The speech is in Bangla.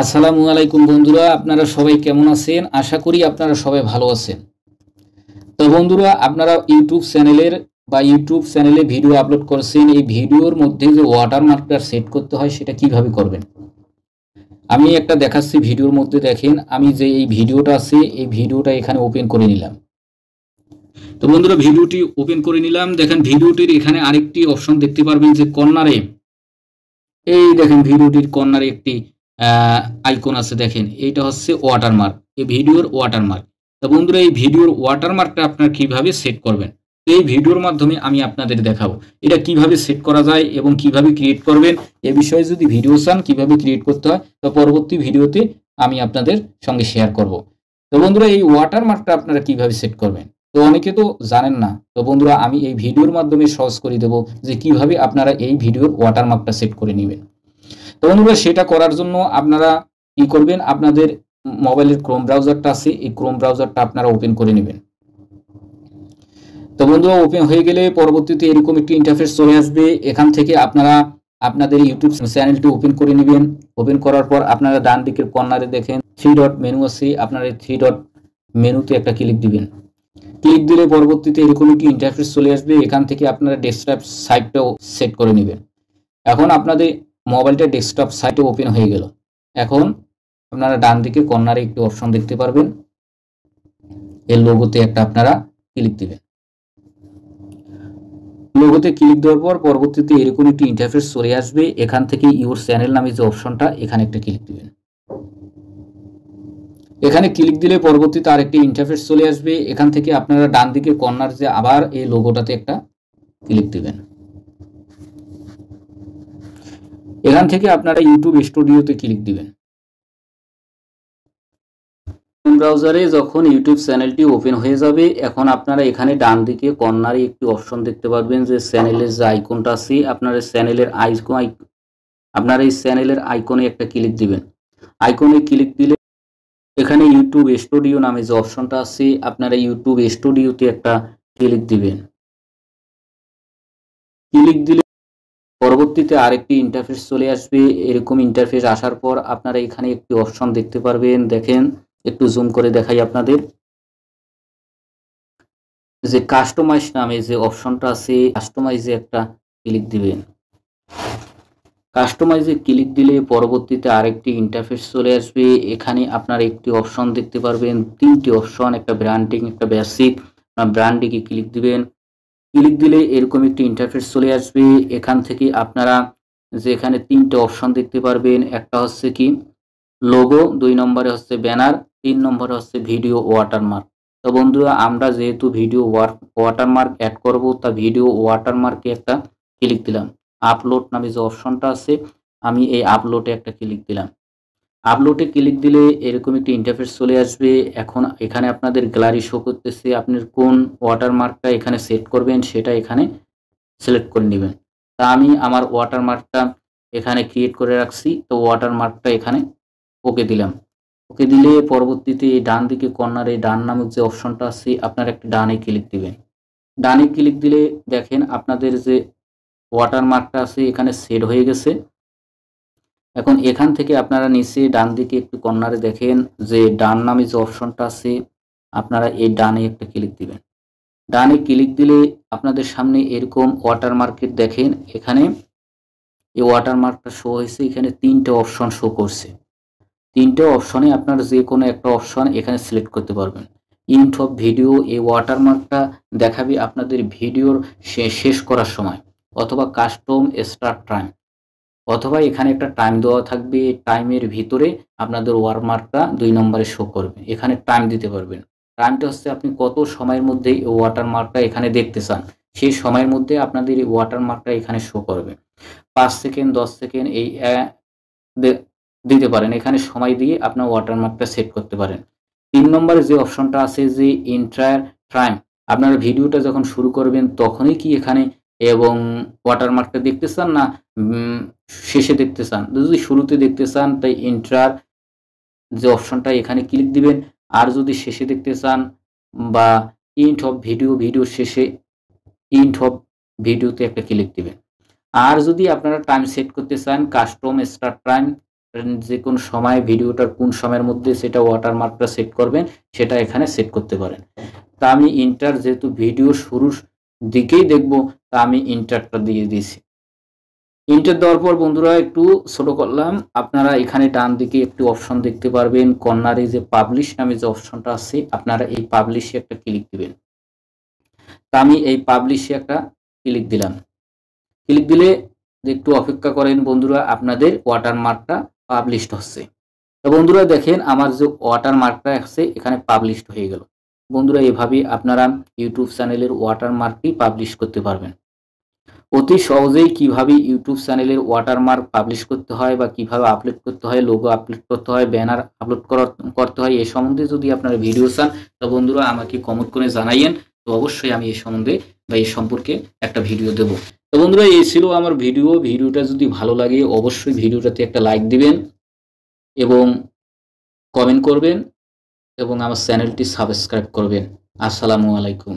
আসসালামু আলাইকুম বন্ধুরা, আপনারা সবাই কেমন আছেন? আশা করি আপনারা সবাই ভালো আছেন। তো বন্ধুরা, আপনারা ইউটিউব চ্যানেলে ভিডিও আপলোড করছেন। এই ভিডিওর মধ্যে যে ওয়াটারমার্কটা সেট করতে হয় সেটা কিভাবে করবেন আমি একটা দেখাচ্ছি। ভিডিওর মধ্যে দেখেন, আমি যে এই ভিডিওটা আছে এই ভিডিওটা এখানে ওপেন করে নিলাম। তো বন্ধুরা, ভিডিওটি ওপেন করে নিলাম। দেখেন, ভিডিওটির এখানে আরেকটি অপশন দেখতে পারবেন যে কর্নারে, এই দেখেন ভিডিওটির কর্নারে একটি আইকন আছে। দেখেন, এইটা হচ্ছে ওয়াটারমার্ক, এই ভিডিওর ওয়াটারমার্ক। তো বন্ধুরা, এই ভিডিওর ওয়াটারমার্কটা আপনারা কিভাবে সেট করবেন এই ভিডিওর মাধ্যমে আমি আপনাদের দেখাবো এটা কিভাবে সেট করা যায় এবং কিভাবে ক্রিয়েট করবেন। এ বিষয়ে যদি ভিডিও চান কিভাবে ক্রিয়েট করতে হয়, তো পরবর্তী ভিডিওতে আমি আপনাদের সঙ্গে শেয়ার করব। তো বন্ধুরা, এই ওয়াটারমার্কটা আপনারা কিভাবে সেট করবেন, তো অনেকে তো জানেন না। তো বন্ধুরা, আমি এই ভিডিওর মাধ্যমে সহজ করে দেব যে কিভাবে আপনারা এই ভিডিওর ওয়াটারমার্কটা সেট করে নেবেন। তো বন্ধুরা, সেটা করার জন্য আপনারা কি করবেন, আপনাদের মোবাইলের ক্রোম ব্রাউজারটা আছে, এই ক্রোম ব্রাউজারটা আপনারা ওপেন করে নেবেন। তো বন্ধুরা, ওপেন হয়ে গেলে পরবর্তীতে এরকম একটি ইন্টারফেস চলে আসবে। এখান থেকে আপনারা আপনাদের ইউটিউব চ্যানেলটি ওপেন করে নেবেন। ওপেন করার পর আপনারা ডান দিকের কর্নারে দেখেন 3 ডট মেনু আছে, আপনারা এই 3 ডট মেনুতে একটা ক্লিক দিবেন। ক্লিক দিলে পরবর্তীতে এরকম একটি ইন্টারফেস চলে আসবে। এখান থেকে আপনারা ডেস্কটপ সাইটটাও সেট করে নেবেন। এখন আপনাদের মোবাইলটা ডেস্কটপ সাইটে ওপেন হয়ে গেল। এখন আপনারা ডান দিকে কর্নারে একটি অপশন দেখতে পারবেন, এর লোগোতে একটা আপনারা ক্লিক দিবেন। লোগোতে ক্লিক দেওয়ার পর পরবর্তীতে এরকম একটি ইন্টারফেস চলে আসবে। এখান থেকে ইউর চ্যানেল নামে যে অপশনটা, এখানে একটা ক্লিক দিবেন। এখানে ক্লিক দিলে পরবর্তীতে আরেকটি ইন্টারফেস চলে আসবে। এখান থেকে আপনারা ডান দিকে কর্নার যে আবার এই লোগোটাতে একটা ক্লিক দিবেন। এখান থেকে আপনারা ইউটিউব স্টুডিওতে ক্লিক দিবেন। ব্রাউজারে যখন ইউটিউব চ্যানেলটি ওপেন হয়ে যাবে, এখন আপনারা এখানে ডান দিকে কর্নারে একটি অপশন দেখতে পারবেন যে চ্যানেলের যে আইকনটা আছে, আপনারা এই চ্যানেলের আইকনে একটা ক্লিক দিবেন। আইকনে ক্লিক দিলে এখানে ইউটিউব স্টুডিও নামে যে অপশনটা আছে, আপনারা ইউটিউব স্টুডিওতে একটা ক্লিক দিবেন। ক্লিক দিলে পরবর্তীতে আরেকটি ইন্টারফেস চলে আসবে। এরকম ইন্টারফেস আসার পর আপনারা এখানে একটি অপশন দেখতে পারবেন। দেখেন, একটু জুম করে দেখাই আপনাদের, যে কাস্টমাইজ নামে যে অপশনটা আছে, কাস্টমাইজে একটা ক্লিক দিবেন। কাস্টমাইজে ক্লিক দিলে পরবর্তীতে আরেকটি ইন্টারফেস চলে আসবে। এখানে আপনারা একটি অপশন দেখতে পারবেন, 3টি অপশন, একটা ব্র্যান্ডিং, একটা বেসিক। ব্র্যান্ডিংয়ে ক্লিক দিবেন। ক্লিক দিলে এরকম একটি ইন্টারফেস চলে আসবে। এখান থেকে আপনারা যে এখানে 3টে অপশন দেখতে পারবেন, একটা হচ্ছে কি লোগো, 2 নম্বরে হচ্ছে ব্যানার, 3 নম্বরে হচ্ছে ভিডিও ওয়াটারমার্ক। তো বন্ধুরা, আমরা যেহেতু ভিডিও ওয়াটারমার্ক অ্যাড করব, তা ভিডিও ওয়াটারমার্কে একটা ক্লিক দিলাম। আপলোড নামে যে অপশনটা আছে, আমি এই আপলোডে একটা ক্লিক দিলাম। আপলোডে ক্লিক দিলে এরকম একটি ইন্টারফেস চলে আসবে। এখন এখানে আপনাদের গ্যালারি শো করতেছে, আপনি কোন ওয়াটারমার্কটা এখানে সেট করবেন সেটা এখানে সিলেক্ট করে নেবেন। তা আমি আমার ওয়াটারমার্কটা এখানে ক্রিয়েট করে রাখছি, তো ওয়াটারমার্কটা এখানে ওকে দিলাম। ওকে দিলে পরবর্তীতে ডান দিকে কর্নারে ডান নামক যে অপশনটা আছে, আপনারা একটা ডানে ক্লিক দিবেন। ডানে ক্লিক দিলে দেখেন আপনাদের যে ওয়াটারমার্কটা আছে এখানে সেট হয়ে গেছে। এখন এখান থেকে আপনারা নিচে ডান দিকে একটু কর্নারে দেখেন যে ডান নামে যে অপশনটা আছে, আপনারা এই ডানে একটা ক্লিক দিবেন। ডানে ক্লিক দিলে আপনাদের সামনে এরকম ওয়াটারমার্কের দেখেন, এখানে এই ওয়াটারমার্কটা শো হয়েছে। এখানে 3টে অপশন শো করছে। 3টে অপশনে আপনারা যে কোনো একটা অপশন এখানে সিলেক্ট করতে পারবেন। ইন্ট অফ ভিডিও, এই ওয়াটারমার্কটা দেখাবে আপনাদের ভিডিওর শেষ করার সময়, অথবা কাস্টম স্টার্ট টাইম, অথবা এখানে একটা টাইম দেওয়া থাকবে। টাইমের ভিতরে আপনাদের ওয়াটারমার্কটা 2 নম্বরে শো করবে। এখানে টাইম দিতে পারবেন। টাইমটা হচ্ছে আপনি কত সময়ের মধ্যে এই ওয়াটারমার্কটা এখানে দেখতে চান, সেই সময়ের মধ্যে আপনাদের এই ওয়াটারমার্কটা এখানে শো করবে। 5 সেকেন্ড, 10 সেকেন্ড এই দিতে পারেন। এখানে সময় দিয়ে আপনার ওয়াটারমার্কটা সেট করতে পারেন। 3 নম্বরে যে অপশনটা আছে যে এন্টার টাইম, আপনারা ভিডিওটা যখন শুরু করবেন তখনই কি এখানে এবং ওয়াটারমার্কটা দেখতে চান, না শেষে দেখতে চান? যদি শুরুতে দেখতে চান তাই এন্টার যে অপশনটা এখানে ক্লিক দিবেন। আর যদি শেষে দেখতে চান বা ইন্ট অফ ভিডিও, ভিডিওর শেষে ইন্ট অফ ভিডিওতে একটা ক্লিক দিবেন। আর যদি আপনারা টাইম সেট করতে চান কাস্টম স্টার্ট টাইম, যে কোনো সময় ভিডিওটার কোন সময়ের মধ্যে সেটা ওয়াটারমার্কটা সেট করবেন সেটা এখানে সেট করতে পারেন। তা আমি ইন্টার যেহেতু ভিডিও শুরুর দিকেই দেখব, তা আমি ইন্টারটা দিয়ে দিয়েছি। ইন্টার দেওয়ার পর বন্ধুরা একটু ছোট করলাম। আপনারা এখানে ডান দিকে একটি অপশন দেখতে পারবেন, কর্নারে যে পাবলিশ নামে যে অপশনটা আছে, আপনারা এই পাবলিশে একটা ক্লিক দিবেন। তা আমি এই পাবলিশে একটা ক্লিক দিলাম। ক্লিক দিলে একটু অপেক্ষা করেন বন্ধুরা, আপনাদের ওয়াটারমার্কটা পাবলিশড হচ্ছে। তো বন্ধুরা দেখেন আমার যে ওয়াটারমার্কটা আছে এখানে পাবলিশড হয়ে গেল। বন্ধুরা এভাবেই আপনারা ইউটিউব চ্যানেলের ওয়াটারমার্কটি পাবলিশ করতে পারবেন। অতি সহজেই কিভাবে ইউটিউব চ্যানেলের ওয়াটারমার্ক পাবলিশ করতে হয় বা কিভাবে আপলোড করতে হয়, লোগো আপলোড করতে হয়, ব্যানার আপলোড করতে হয়, এ সম্বন্ধে যদি আপনারা ভিডিও চান তো বন্ধুরা আমাকে কমেন্ট করে জানাইয়েন। তো অবশ্যই আমি এই সম্বন্ধে বা এই সম্পর্কে একটা ভিডিও দেব। তো বন্ধুরা এই ছিল আমার ভিডিওটা যদি ভালো লাগে অবশ্যই ভিডিওটাতে একটা লাইক দিবেন এবং কমেন্ট করবেন এবং আমার চ্যানেলটি সাবস্ক্রাইব করবেন। আসসালামু আলাইকুম।